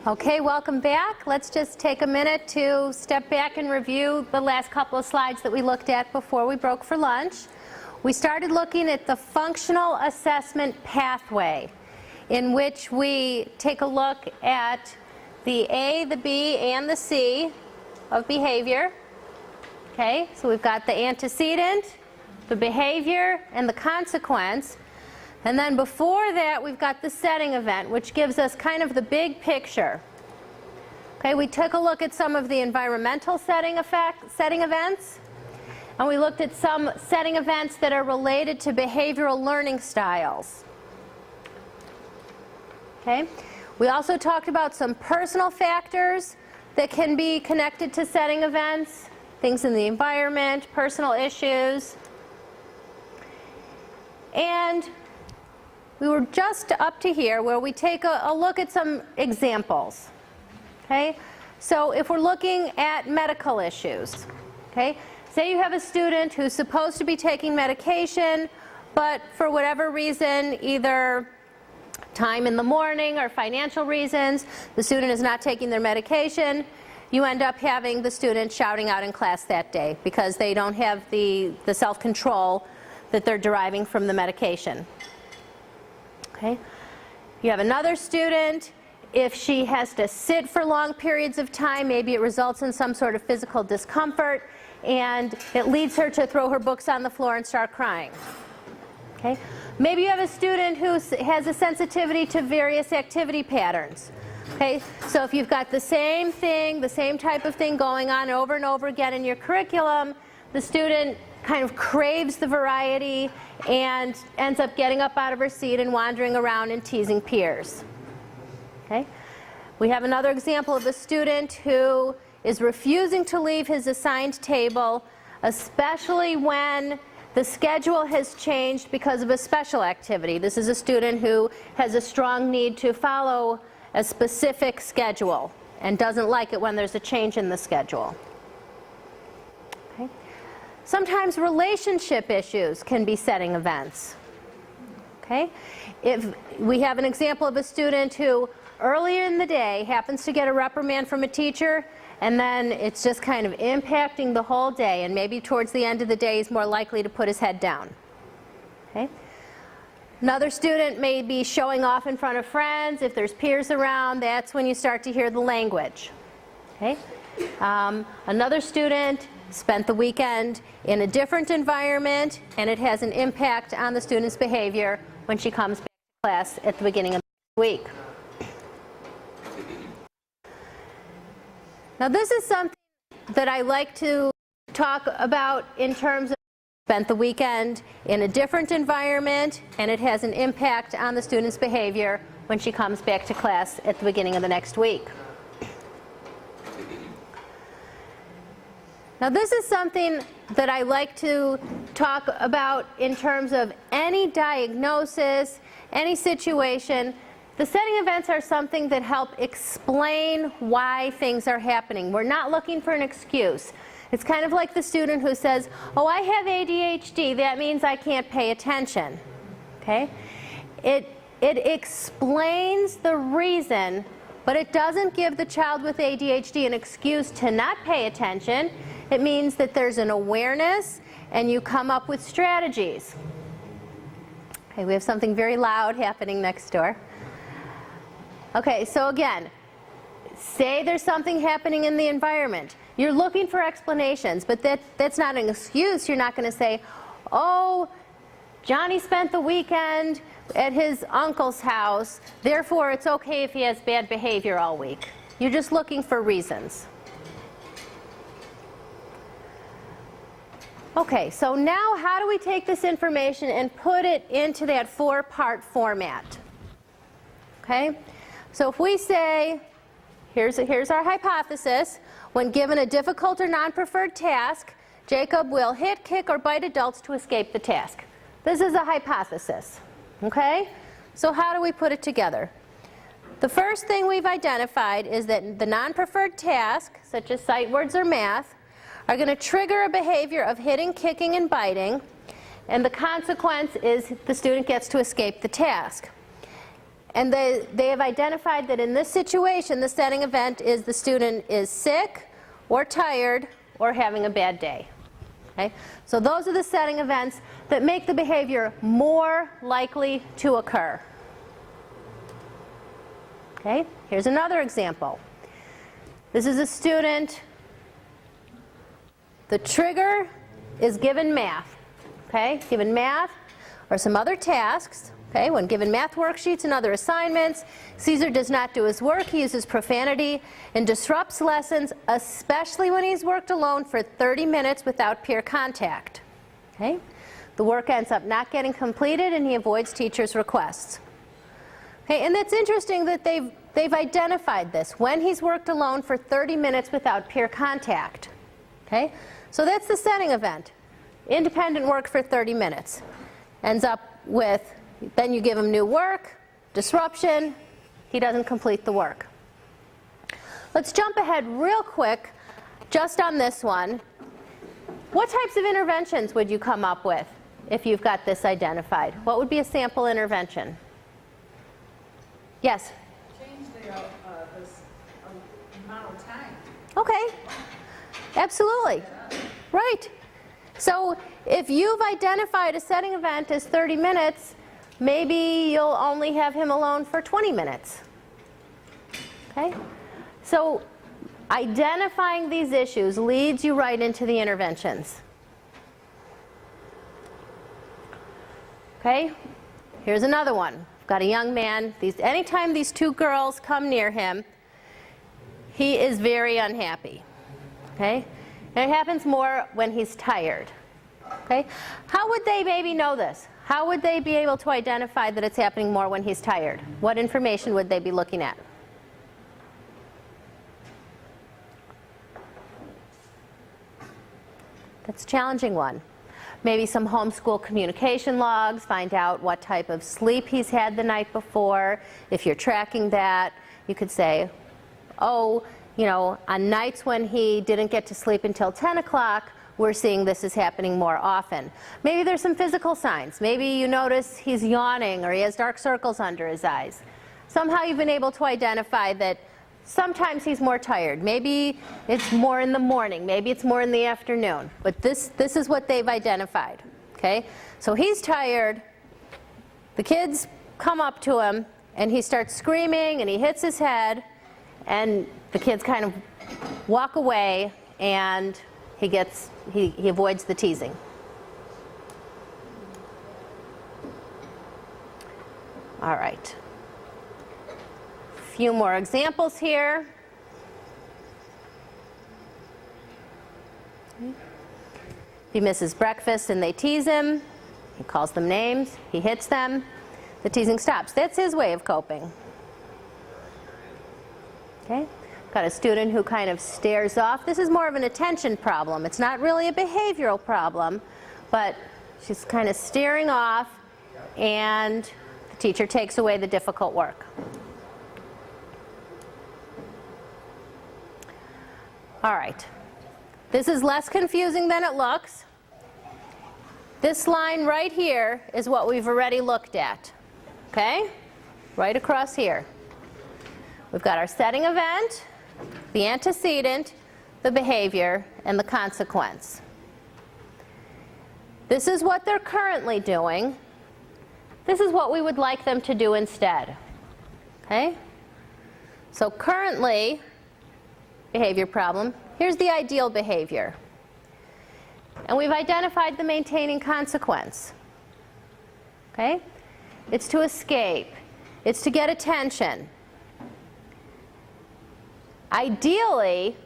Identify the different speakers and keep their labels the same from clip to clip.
Speaker 1: Okay, welcome back. Let's just take a minute to step back and review the last couple of slides that we looked at before we broke for lunch. We started looking at the functional assessment pathway, in which we take a look at the A, the B, and the C of behavior. Okay, so we've got the antecedent, the behavior, and the consequence. And then before that, we've got the setting event, which gives us kind of the big picture. Okay, we took a look at some of the environmental setting events, and we looked at some setting events that are related to behavioral learning styles. Okay, we also talked about some personal factors that can be connected to setting events, things in the environment, personal issues. And we were just up to here where we take a look at some examples. Okay? So if we're looking at medical issues, okay? Say you have a student who's supposed to be taking medication, but for whatever reason, either time in the morning or financial reasons, the student is not taking their medication. You end up having the student shouting out in class that day because they don't have the self-control that they're deriving from the medication. Okay. You have another student, if she has to sit for long periods of time, maybe it results in some sort of physical discomfort, and it leads her to throw her books on the floor and start crying. Okay. Maybe you have a student who has a sensitivity to various activity patterns. Okay. So if you've got the same thing, the same type of thing going on over and over again in your curriculum, the student kind of craves the variety and ends up getting up out of her seat and wandering around and teasing peers. Okay? We have another example of a student who is refusing to leave his assigned table, especially when the schedule has changed because of a special activity. This is a student who has a strong need to follow a specific schedule and doesn't like it when there's a change in the schedule. Sometimes relationship issues can be setting events. Okay? If we have an example of a student who earlier in the day happens to get a reprimand from a teacher, and then it's just kind of impacting the whole day, and maybe towards the end of the day he's more likely to put his head down. Okay? Another student may be showing off in front of friends. If there's peers around, that's when you start to hear the language. Okay? Another student spent the weekend in a different environment, and it has an impact on the student's behavior when she comes back to class at the beginning of the week. Now this is something that I like to talk about in terms of spent the weekend in a different environment, and it has an impact on the student's behavior when she comes back to class at the beginning of the next week. Now this is something that I like to talk about in terms of any diagnosis, any situation. The setting events are something that help explain why things are happening. We're not looking for an excuse. It's kind of like the student who says, oh, I have ADHD, that means I can't pay attention. Okay? It explains the reason, but it doesn't give the child with ADHD an excuse to not pay attention. It means that there's an awareness and you come up with strategies. Okay, we have something very loud happening next door. Okay, so again, say there's something happening in the environment. You're looking for explanations, but that's not an excuse. You're not going to say, oh, Johnny spent the weekend at his uncle's house, therefore it's okay if he has bad behavior all week. You're just looking for reasons. Okay, so now how do we take this information and put it into that four-part format? Okay, so if we say, here's our hypothesis, when given a difficult or non-preferred task, Jacob will hit, kick, or bite adults to escape the task. This is a hypothesis. Okay, so how do we put it together? The first thing we've identified is that the non-preferred task, such as sight words or math, are going to trigger a behavior of hitting, kicking, and biting, and the consequence is the student gets to escape the task. And they have identified that in this situation, the setting event is the student is sick or tired or having a bad day. Okay? So those are the setting events that make the behavior more likely to occur. Okay? Here's another example. This is a student. The trigger is given math. Okay? Given math or some other tasks. Okay? When given math worksheets and other assignments, Caesar does not do his work. He uses profanity and disrupts lessons, especially when he's worked alone for 30 minutes without peer contact. Okay? The work ends up not getting completed, and he avoids teachers' requests. Okay? And that's interesting that they've identified this, when he's worked alone for 30 minutes without peer contact. Okay? So that's the setting event. Independent work for 30 minutes. Ends up with, then you give him new work, disruption, he doesn't complete the work. Let's jump ahead real quick just on this one. What types of interventions would you come up with if you've got this identified? What would be a sample intervention? Yes?
Speaker 2: Change the amount of time.
Speaker 1: Okay, absolutely. Right. So if you've identified a setting event as 30 minutes, maybe you'll only have him alone for 20 minutes. Okay? So identifying these issues leads you right into the interventions. Okay? Here's another one. I've got a young man. Anytime these two girls come near him, he is very unhappy. Okay? And it happens more when he's tired. Okay? How would they maybe know this? How would they be able to identify that it's happening more when he's tired? What information would they be looking at? That's a challenging one. Maybe some homeschool communication logs, find out what type of sleep he's had the night before. If you're tracking that, you could say, oh, you know, on nights when he didn't get to sleep until 10 o'clock, we're seeing this is happening more often. Maybe there's some physical signs. Maybe you notice he's yawning or he has dark circles under his eyes. Somehow you've been able to identify that sometimes he's more tired. Maybe it's more in the morning. Maybe it's more in the afternoon. But this is what they've identified. Okay? So he's tired. The kids come up to him and he starts screaming and he hits his head. And the kids kind of walk away, and he avoids the teasing. All right. A few more examples here. He misses breakfast and they tease him. He calls them names. He hits them. The teasing stops. That's his way of coping. Okay? Got a student who kind of stares off. This is more of an attention problem. It's not really a behavioral problem, but she's kind of staring off, and the teacher takes away the difficult work. All right. This is less confusing than it looks. This line right here is what we've already looked at. Okay? Right across here. We've got our setting event, the antecedent, the behavior, and the consequence. This is what they're currently doing. This is what we would like them to do instead. Okay? So currently, behavior problem. Here's the ideal behavior. And we've identified the maintaining consequence. Okay? It's to escape. It's to get attention. Ideally,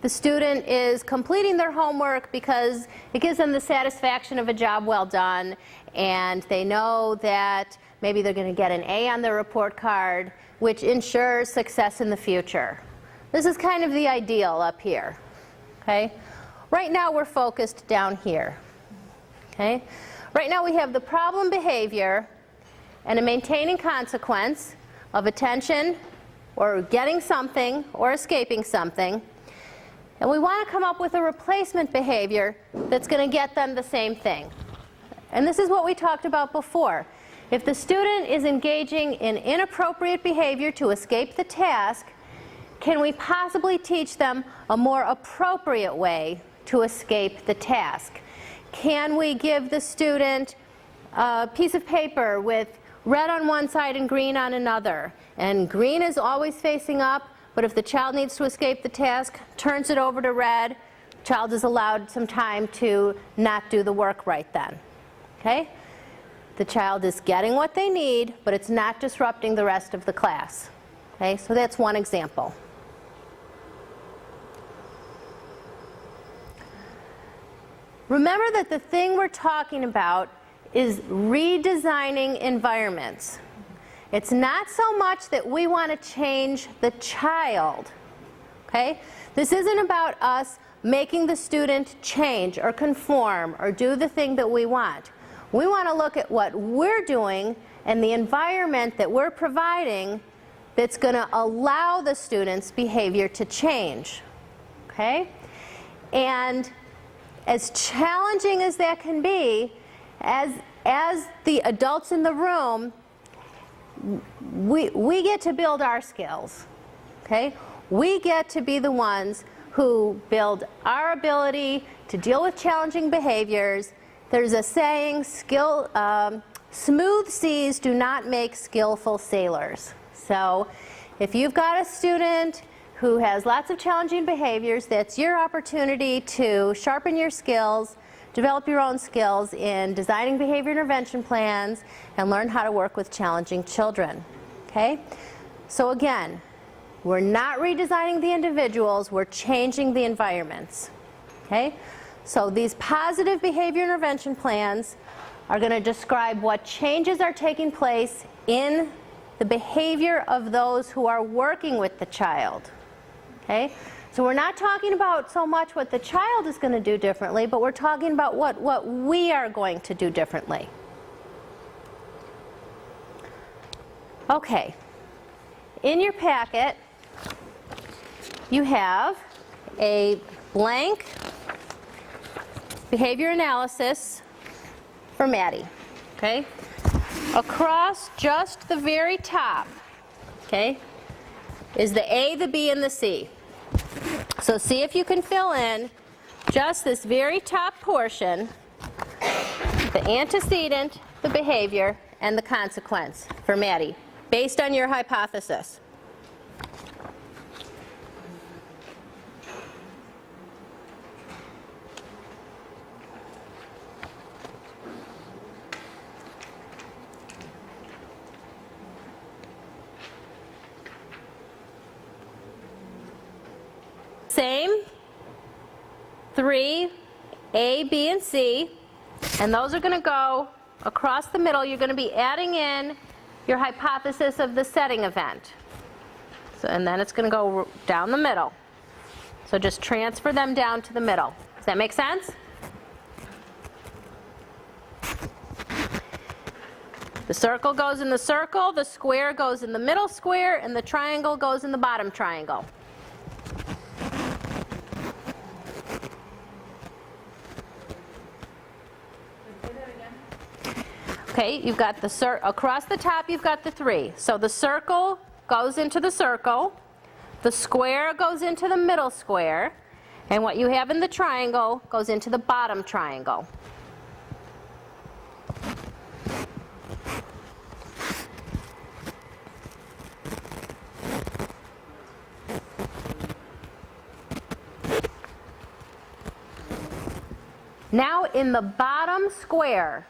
Speaker 1: the student is completing their homework because it gives them the satisfaction of a job well done, and they know that maybe they're going to get an A on their report card, which ensures success in the future. This is kind of the ideal up here. Okay? Right now we're focused down here. Okay? Right now we have the problem behavior and a maintaining consequence of attention, or getting something, or escaping something. And we want to come up with a replacement behavior that's going to get them the same thing. And this is what we talked about before. If the student is engaging in inappropriate behavior to escape the task, can we possibly teach them a more appropriate way to escape the task? Can we give the student a piece of paper with red on one side and green on another? And green is always facing up, but if the child needs to escape the task, turns it over to red, child is allowed some time to not do the work right then. Okay? The child is getting what they need, but it's not disrupting the rest of the class. Okay? So that's one example. Remember that the thing we're talking about is redesigning environments. It's not so much that we want to change the child. Okay? This isn't about us making the student change or conform or do the thing that we want. We want to look at what we're doing and the environment that we're providing that's going to allow the student's behavior to change. Okay? And as challenging as that can be, as the adults in the room, we get to build our skills. Okay? We get to be the ones who build our ability to deal with challenging behaviors. There's a saying, smooth seas do not make skillful sailors. So if you've got a student who has lots of challenging behaviors, that's your opportunity to sharpen your skills, develop your own skills in designing behavior intervention plans, and learn how to work with challenging children. Okay? So again, we're not redesigning the individuals, we're changing the environments. Okay? So these positive behavior intervention plans are going to describe what changes are taking place in the behavior of those who are working with the child. Okay? So we're not talking about so much what the child is going to do differently, but we're talking about what we are going to do differently. Okay. In your packet, you have a blank behavior analysis for Maddie. Okay? Across just the very top, okay, is the A, the B, and the C. So see if you can fill in just this very top portion, the antecedent, the behavior, and the consequence for Maddie, based on your hypothesis. Same, 3, A, B, and C, and those are going to go across the middle. You're going to be adding in your hypothesis of the setting event. So, and then it's going to go down the middle. So just transfer them down to the middle. Does that make sense? The circle goes in the circle, the square goes in the middle square, and the triangle goes in the bottom triangle. Okay, you've got the across the top you've got the 3. So the circle goes into the circle, the square goes into the middle square, and what you have in the triangle goes into the bottom triangle. Now in the bottom square,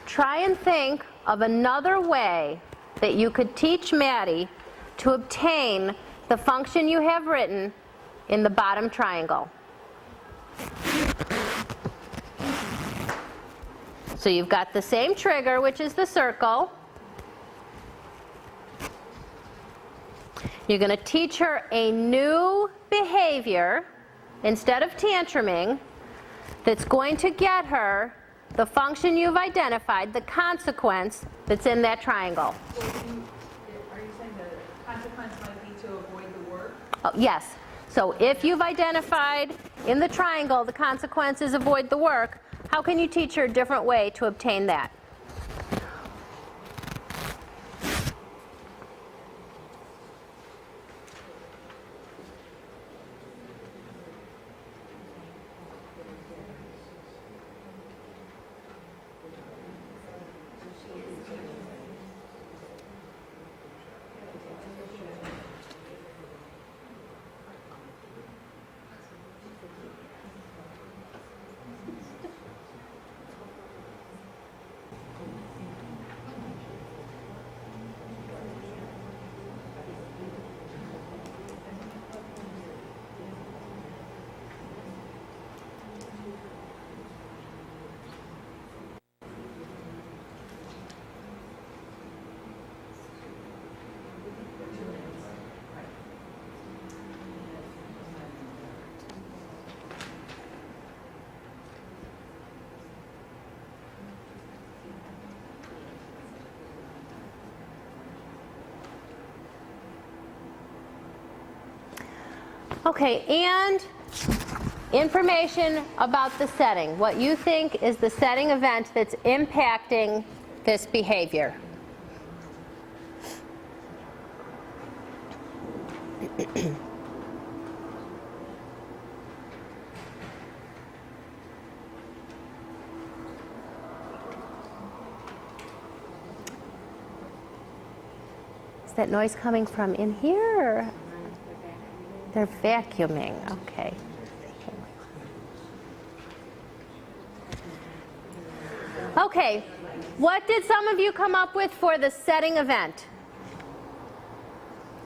Speaker 1: try and think of another way that you could teach Maddie to obtain the function you have written in the bottom triangle. So you've got the same trigger, which is the circle. You're going to teach her a new behavior instead of tantruming that's going to get her the function you've identified, the consequence that's in that triangle.
Speaker 2: Are you saying the consequence might be to avoid the work?
Speaker 1: Oh, yes. So if you've identified in the triangle the consequence is avoid the work, how can you teach her a different way to obtain that? Okay, and information about the setting. What you think is the setting event that's impacting this behavior. Is that noise coming from in here? Or? They're vacuuming, okay. Okay, what did some of you come up with for the setting event?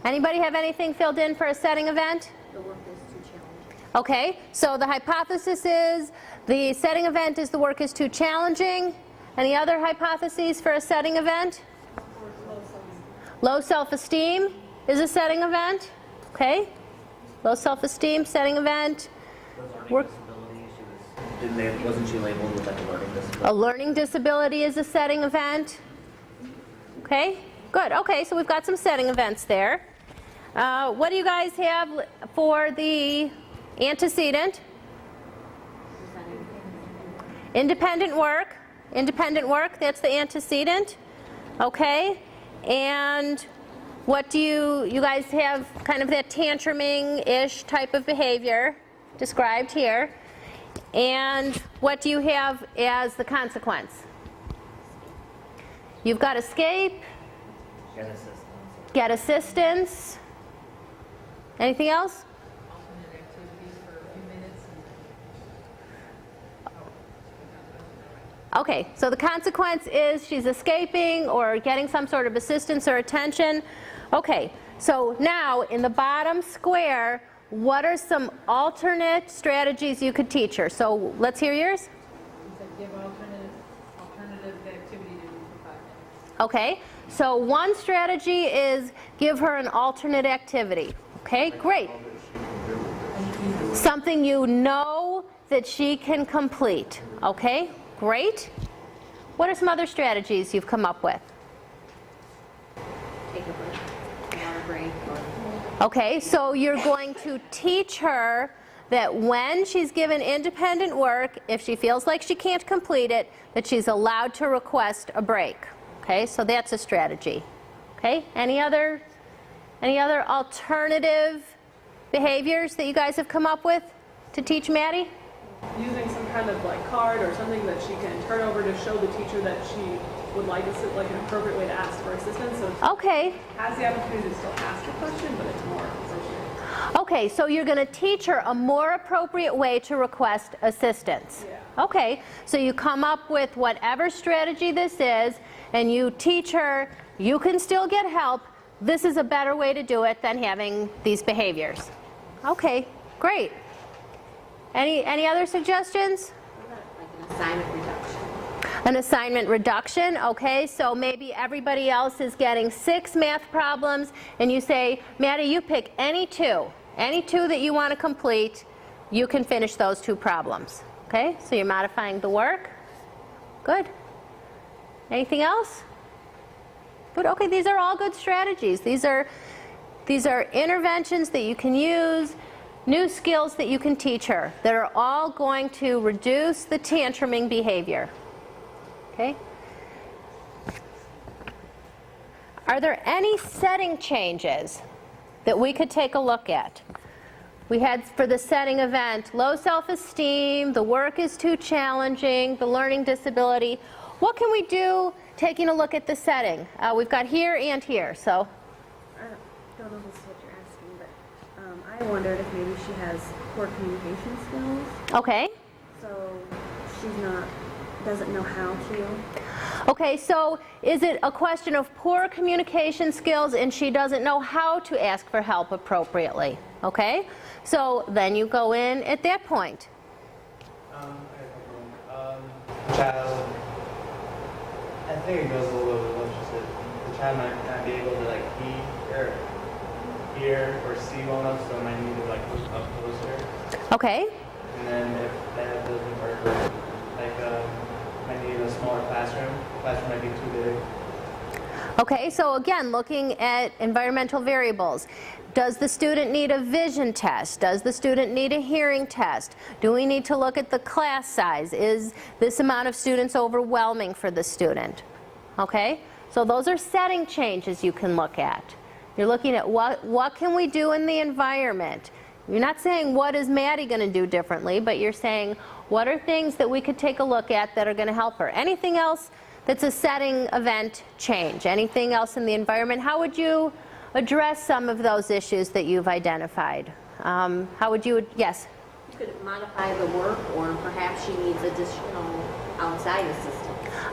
Speaker 1: Anybody have anything filled in for a setting event?
Speaker 3: The work is too challenging.
Speaker 1: Okay, so the hypothesis is the setting event is the work is too challenging. Any other hypotheses for a setting event? Low self-esteem is a setting event. Okay, low self-esteem, setting event. Work.
Speaker 4: Wasn't she labeled with like a learning disability?
Speaker 1: A learning disability is a setting event. Okay, good. Okay, so we've got some setting events there. What do you guys have for the antecedent? Independent work. Independent work, that's the antecedent. Okay, and what do you guys have kind of that tantruming-ish type of behavior described here. And what do you have as the consequence? You've got escape.
Speaker 4: Get assistance.
Speaker 1: Get assistance. Anything else?
Speaker 2: Alternate activities for a few minutes.
Speaker 1: Okay, so the consequence is she's escaping or getting some sort of assistance or attention. Okay, so now in the bottom square, what are some alternate strategies you could teach her? So let's hear yours.
Speaker 2: You said give alternative activity to do for 5 minutes.
Speaker 1: Okay, so one strategy is give her an alternate activity. Okay, great. Something you know that she can complete. Okay, great. What are some other strategies you've come up with?
Speaker 3: Take a break, water break, or
Speaker 1: Okay, so you're going to teach her that when she's given independent work, if she feels like she can't complete it, that she's allowed to request a break. Okay, so that's a strategy. Okay, any other alternative behaviors that you guys have come up with to teach Maddie?
Speaker 5: Using some kind of like card or something that she can turn over to show the teacher that she would like like an appropriate way to ask for assistance. So she
Speaker 1: Okay.
Speaker 5: has the opportunity to still ask a question, but it's more appropriate.
Speaker 1: Okay, so you're going to teach her a more appropriate way to request assistance.
Speaker 5: Yeah.
Speaker 1: Okay, so you come up with whatever strategy this is, and you teach her you can still get help. This is a better way to do it than having these behaviors. Okay, great. Any other suggestions?
Speaker 3: like an assignment reduction.
Speaker 1: An assignment reduction, okay, so maybe everybody else is getting 6 math problems, and you say, Maddie, you pick any two that you want to complete, you can finish those 2 problems. Okay, so you're modifying the work. Good. Anything else? Good, okay, these are all good strategies. These are interventions that you can use, new skills that you can teach her that are all going to reduce the tantruming behavior. Okay? Are there any setting changes that we could take a look at? We had for the setting event, low self-esteem, the work is too challenging, the learning disability. What can we do taking a look at the setting? We've got here and here, so.
Speaker 6: I don't know if this is what you're asking, but I wondered if maybe she has poor communication skills,
Speaker 1: Okay.
Speaker 6: so doesn't know how to.
Speaker 1: Okay, so is it a question of poor communication skills and she doesn't know how to ask for help appropriately? Okay, so then you go in at that point.
Speaker 7: Child, I think it goes a little bit what she said. The child might not be able to like hear or see well enough, so might need to like push up closer.
Speaker 1: Okay,
Speaker 7: And then if that doesn't work, like might need a smaller classroom. The classroom might be too big.
Speaker 1: Okay, so again, looking at environmental variables. Does the student need a vision test? Does the student need a hearing test? Do we need to look at the class size? Is this amount of students overwhelming for the student? Okay, so those are setting changes you can look at. You're looking at what can we do in the environment. You're not saying what is Maddie going to do differently, but you're saying what are things that we could take a look at that are going to help her. Anything else that's a setting event change? Anything else in the environment? How would you address some of those issues that you've identified? How would you, yes?
Speaker 3: You could modify the work, or perhaps she needs additional outside assistance.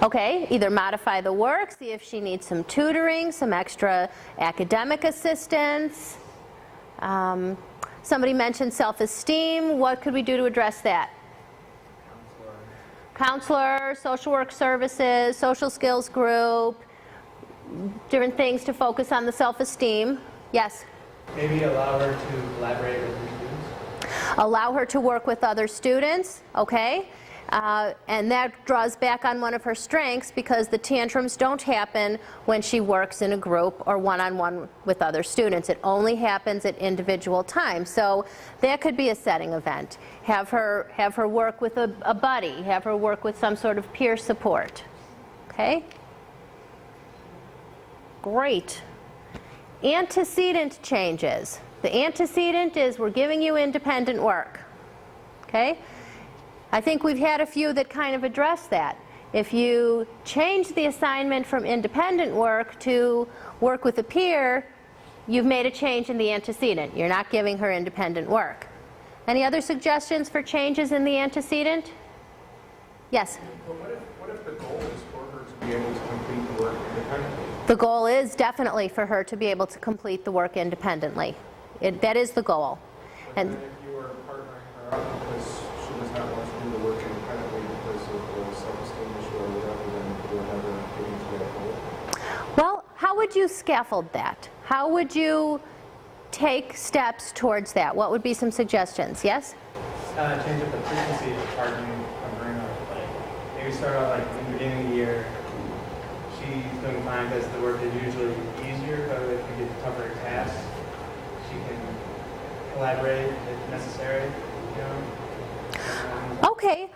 Speaker 1: Okay, either modify the work, see if she needs some tutoring, some extra academic assistance. Somebody mentioned self-esteem. What could we do to address that? Counselor, social work services, social skills group, different things to focus on the self-esteem. Yes?
Speaker 7: Maybe allow her to collaborate with her students.
Speaker 1: Allow her to work with other students, okay? And that draws back on one of her strengths, because the tantrums don't happen when she works in a group or one-on-one with other students. It only happens at individual times. So that could be a setting event. Have her work with a buddy. Have her work with some sort of peer support. Okay? Great. Antecedent changes. The antecedent is we're giving you independent work. Okay? I think we've had a few that kind of address that. If you change the assignment from independent work to work with a peer, you've made a change in the antecedent. You're not giving her independent work. Any other suggestions for changes in the antecedent? Yes?
Speaker 8: But what if the goal is for her to be able to complete the work independently?
Speaker 1: The goal is definitely for her to be able to complete the work independently. That is the goal.
Speaker 8: But
Speaker 1: And
Speaker 8: then if you are partnering her up because she does not want to do the work independently because of the self-esteem issue or whatever, then we're never getting to that goal.
Speaker 1: well, how would you scaffold that? How would you take steps towards that? What would be some suggestions? Yes?
Speaker 7: Change up the frequency of partnering from her up. Like, maybe start out like in the beginning of the year, she's doing fine because the work is usually easier, but if we get tougher tasks, she can collaborate if necessary, you know?
Speaker 1: Okay.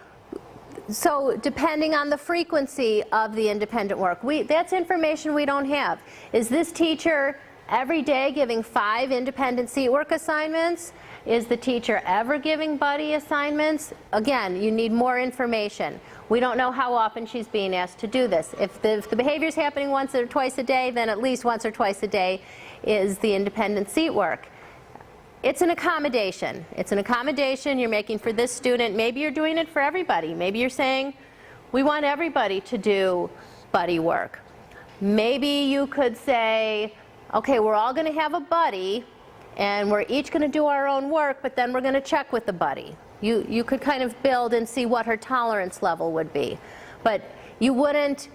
Speaker 1: So depending on the frequency of the independent work, that's information we don't have. Is this teacher every day giving 5 independent seat work assignments? Is the teacher ever giving buddy assignments? Again, you need more information. We don't know how often she's being asked to do this. If the behavior is happening once or twice a day, then at least once or twice a day is the independent seat work. It's an accommodation. It's an accommodation you're making for this student. Maybe you're doing it for everybody. Maybe you're saying, we want everybody to do buddy work. Maybe you could say, okay, we're all going to have a buddy, and we're each going to do our own work, but then we're going to check with the buddy. You could kind of build and see what her tolerance level would be. But you wouldn't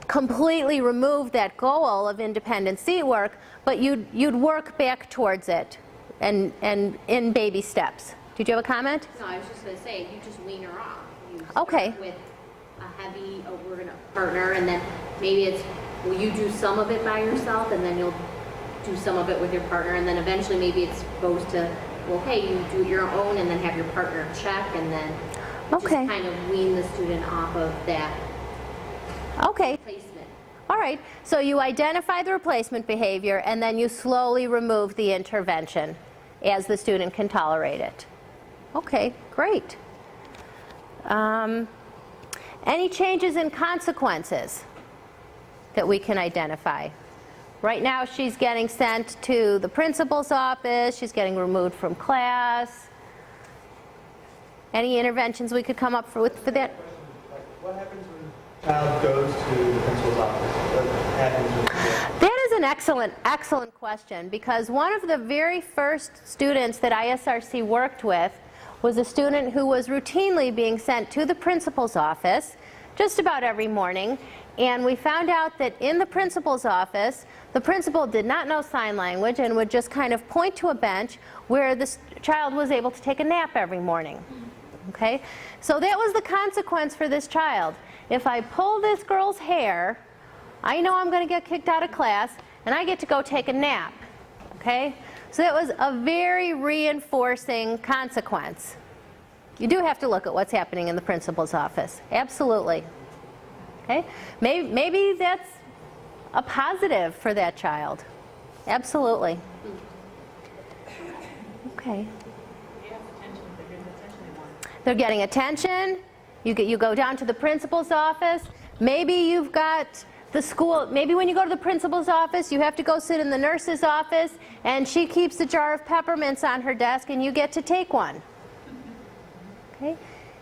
Speaker 1: completely remove that goal of independent seat work, but you'd work back towards it and in baby steps. Did you have a comment?
Speaker 3: No, I was just going to say, you just wean her off. You start
Speaker 1: Okay.
Speaker 3: with a heavy, we're going to partner, and then maybe it's, well, you do some of it by yourself, and then you'll do some of it with your partner, and then eventually maybe it goes to, well, hey, you do your own, and then have your partner check, and then
Speaker 1: Okay.
Speaker 3: just kind of wean the student off of that
Speaker 1: Okay.
Speaker 3: placement.
Speaker 1: All right. So you identify the replacement behavior, and then you slowly remove the intervention as the student can tolerate it. Okay, great. Any changes in consequences that we can identify? Right now she's getting sent to the principal's office, she's getting removed from class. Any interventions we could come up with for that?
Speaker 7: Like, what happens when a child goes to the principal's office? What happens with the
Speaker 1: That is an excellent question, because one of the very first students that ISRC worked with was a student who was routinely being sent to the principal's office just about every morning, and we found out that in the principal's office, the principal did not know sign language and would just kind of point to a bench where the child was able to take a nap every morning. Okay? So that was the consequence for this child. If I pull this girl's hair, I know I'm going to get kicked out of class, and I get to go take a nap. Okay? So that was a very reinforcing consequence. You do have to look at what's happening in the principal's office. Absolutely. Okay? Maybe that's a positive for that child. Absolutely. Okay. They're getting attention. You go down to the principal's office. Maybe you've got the school, maybe when you go to the principal's office, you have to go sit in the nurse's office, and she keeps a jar of peppermints on her desk, and you get to take one. Okay?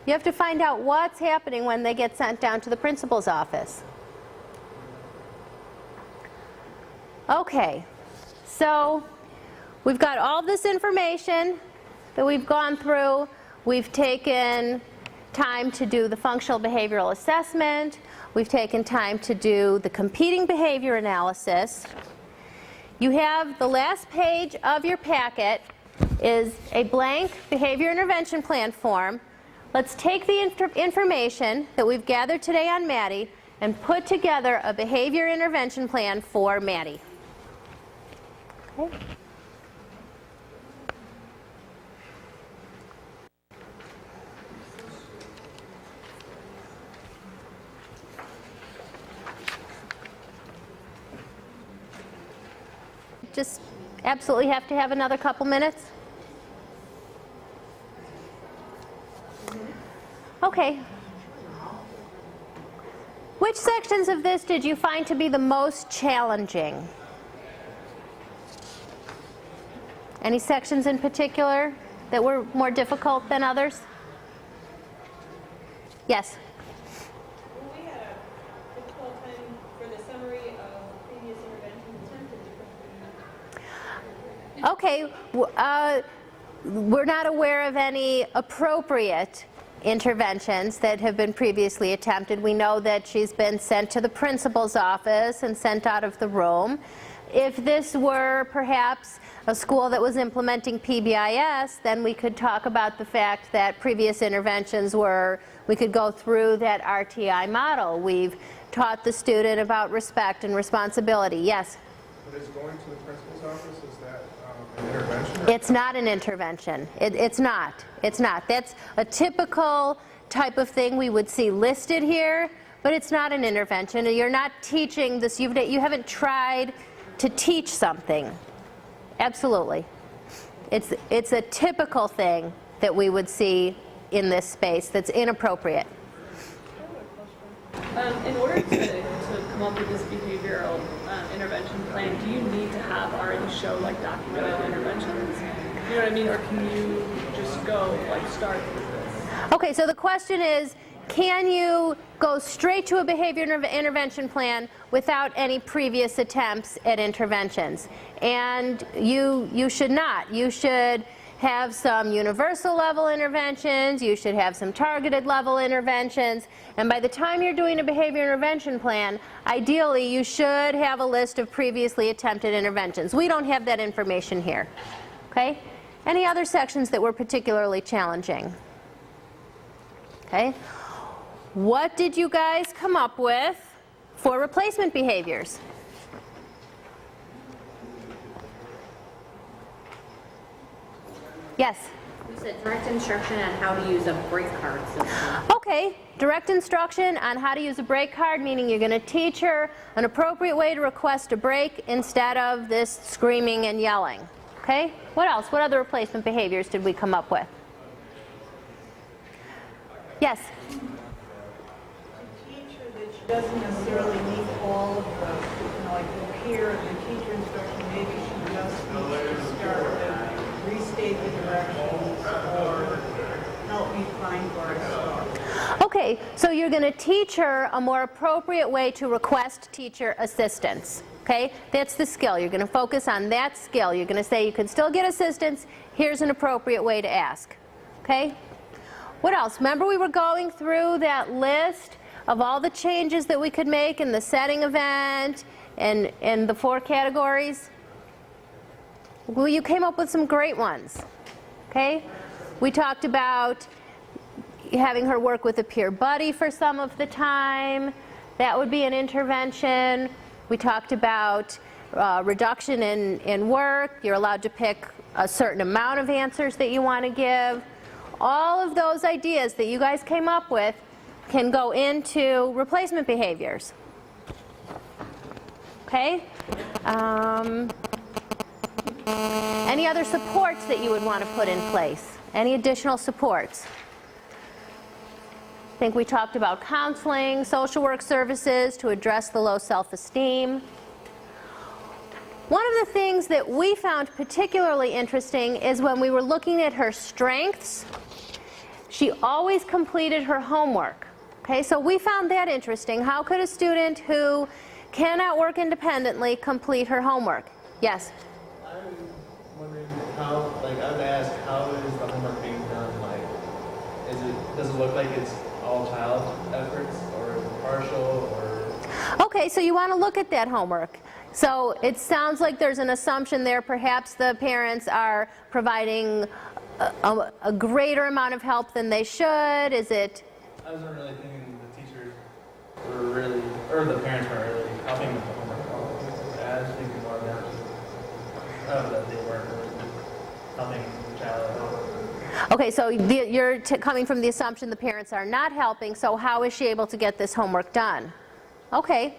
Speaker 1: You have to find out what's happening when they get sent down to the principal's office. Okay, so we've got all this information that we've gone through. We've taken time to do the functional behavioral assessment. We've taken time to do the competing behavior analysis. You have the last page of your packet is a blank behavior intervention plan form. Let's take the information that we've gathered today on Maddie and put together a behavior intervention plan for Maddie. Okay. Just absolutely have to have another couple minutes? Okay. Which sections of this did you find to be the most challenging? Any sections in particular that were more difficult than others? Yes?
Speaker 2: Well, we had a difficult time for the summary of previous interventions attempted.
Speaker 1: Okay. We're not aware of any appropriate interventions that have been previously attempted. We know that she's been sent to the principal's office and sent out of the room. If this were perhaps a school that was implementing PBIS, then we could talk about the fact that previous interventions were, we could go through that RTI model. We've taught the student about respect and responsibility. Yes?
Speaker 8: But is going to the principal's office, is that an intervention? Or?
Speaker 1: It's not an intervention. It's not. It's not. That's a typical type of thing we would see listed here, but it's not an intervention. You're not teaching this. You haven't tried to teach something. Absolutely. It's a typical thing that we would see in this space that's inappropriate.
Speaker 5: In order to come up with this behavioral intervention plan, do you need to have already show like documented interventions? You know what I mean? Or can you just go like start with this?
Speaker 1: Okay, so the question is, can you go straight to a behavior intervention plan without any previous attempts at interventions? And you should not. You should have some universal level interventions, you should have some targeted level interventions, and by the time you're doing a behavior intervention plan, ideally you should have a list of previously attempted interventions. We don't have that information here. Okay? Any other sections that were particularly challenging? Okay? What did you guys come up with for replacement behaviors? Yes?
Speaker 3: We said direct instruction on how to use a break card system.
Speaker 1: Okay, direct instruction on how to use a break card, meaning you're going to teach her an appropriate way to request a break instead of this screaming and yelling. Okay? What else? What other replacement behaviors did we come up with? Yes?
Speaker 2: Teacher that she doesn't necessarily need all of the, like the peer and the teacher instruction, maybe she just needs to start with restate the directions or help me find where I start.
Speaker 1: Okay, so you're going to teach her a more appropriate way to request teacher assistance. Okay, that's the skill. You're going to focus on that skill. You're going to say you can still get assistance. Here's an appropriate way to ask. Okay? What else? Remember we were going through that list of all the changes that we could make in the setting event and the 4 categories? Well, you came up with some great ones. Okay? We talked about having her work with a peer buddy for some of the time, That would be an intervention. We talked about reduction in work. You're allowed to pick a certain amount of answers that you want to give. All of those ideas that you guys came up with can go into replacement behaviors. Okay? Any other supports that you would want to put in place? Any additional supports? I think we talked about counseling, social work services to address the low self-esteem. One of the things that we found particularly interesting is when we were looking at her strengths, she always completed her homework. Okay, so we found that interesting. How could a student who cannot work independently complete her homework? Yes?
Speaker 9: I'm wondering how, like, I've asked, how is the homework being done? Like, does it look like it's all child efforts, or is it partial, or?
Speaker 1: Okay, so you want to look at that homework. So it sounds like there's an assumption there. Perhaps the parents are providing a greater amount of help than they should. Is it?
Speaker 7: I wasn't really thinking the teachers were really, or the parents weren't really helping with the homework at all. I was thinking more that they weren't really helping the child at all.
Speaker 1: Okay, so you're coming from the assumption the parents are not helping, so how is she able to get this homework done? Okay,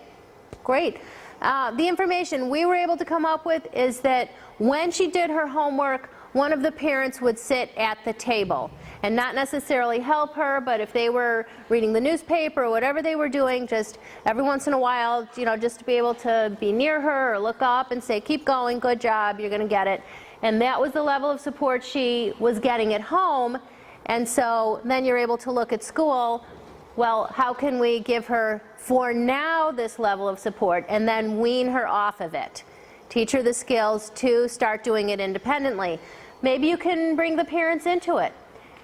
Speaker 1: great. The information we were able to come up with is that when she did her homework, one of the parents would sit at the table and not necessarily help her, but if they were reading the newspaper or whatever they were doing, just every once in a while, you know, just to be able to be near her or look up and say, keep going, good job, you're going to get it. And that was the level of support she was getting at home. And so then you're able to look at school, well, how can we give her, for now, this level of support, and then wean her off of it? Teach her the skills to start doing it independently. Maybe you can bring the parents into it.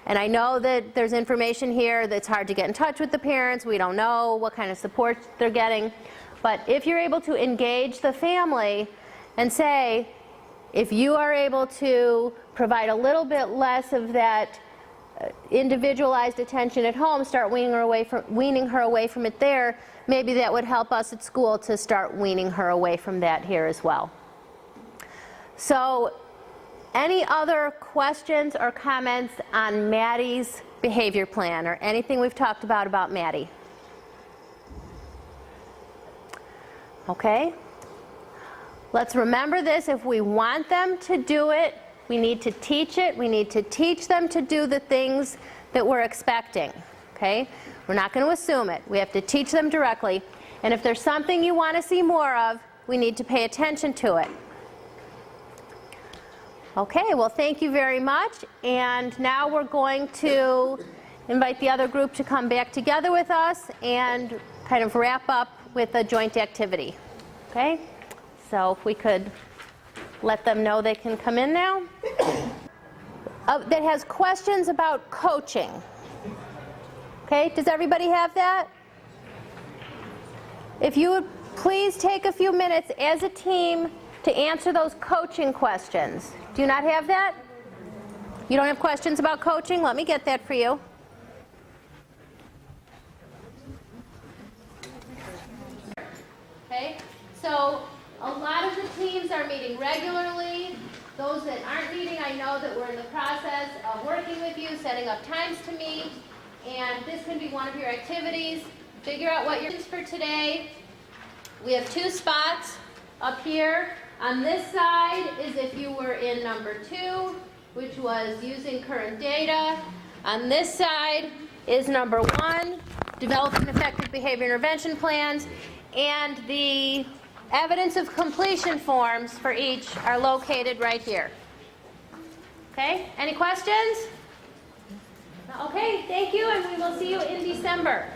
Speaker 1: And I know that there's information here that's hard to get in touch with the parents. We don't know what kind of support they're getting. But if you're able to engage the family and say, if you are able to provide a little bit less of that individualized attention at home, start weaning her away from it there, maybe that would help us at school to start weaning her away from that here as well. So, any other questions or comments on Maddie's behavior plan or anything we've talked about Maddie? Okay. Let's remember this. If we want them to do it, we need to teach it. We need to teach them to do the things that we're expecting. Okay? We're not going to assume it. We have to teach them directly. And if there's something you want to see more of, we need to pay attention to it. Okay, well, thank you very much. And now we're going to invite the other group to come back together with us and kind of wrap up with a joint activity. Okay? So if we could let them know they can come in now. That has questions about coaching. Okay, does everybody have that? If you would please take a few minutes as a team to answer those coaching questions. Do you not have that? You don't have questions about coaching? Let me get that for you. Okay, so a lot of the teams are meeting regularly. Those that aren't meeting, I know that we're in the process of working with you, setting up times to meet, and this can be one of your activities. Figure out what your plans for today. We have 2 spots up here. On this side is if you were in number 2, which was using current data. On this side is number 1, developing effective behavior intervention plans, and the evidence of completion forms for each are located right here. Okay, any questions? Okay, thank you, and we will see you in December.